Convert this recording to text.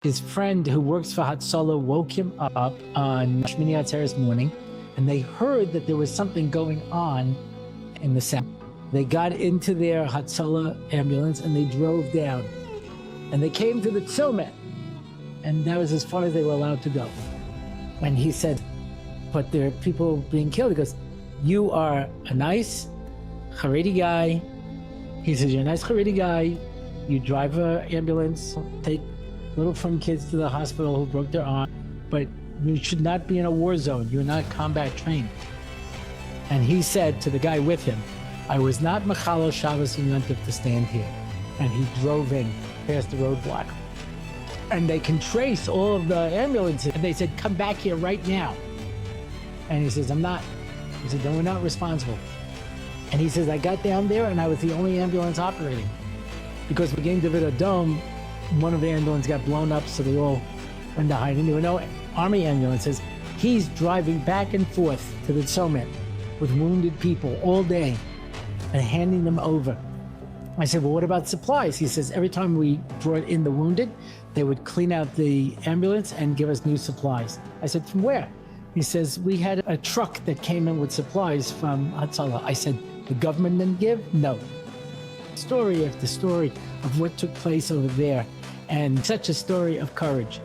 His friend who works for Hatzalah woke him up on Shmini Atzeres morning, and they heard that there was something going on in the sound. They got into their Hatzalah ambulance and they drove down. And they came to the Tzomet, and that was as far as they were allowed to go. And he said, but there are people being killed. He goes, you are a nice Haredi guy. He says, you're a nice Haredi guy. You drive an ambulance, take little from kids to the hospital who broke their arm, but you should not be in a war zone. You're not combat trained. And he said to the guy with him, I was not Mechalel Shabbos and Yom Tov to stand here. And he drove in past the roadblock. And they can trace all of the ambulances. And they said, come back here right now. And he says, I'm not. He said, then we're not responsible. And he says, I got down there and I was the only ambulance operating. Because we gained Dovid a dome, one of the ambulances got blown up, so they all went to hiding. There were no army ambulances. He's driving back and forth to the Tzomet with wounded people all day and handing them over. I said, well, what about supplies? He says, every time we brought in the wounded, they would clean out the ambulance and give us new supplies. I said, from where? He says, we had a truck that came in with supplies from Hatzalah. I said, the government didn't give? No. Story after story of what took place over there, and such a story of courage.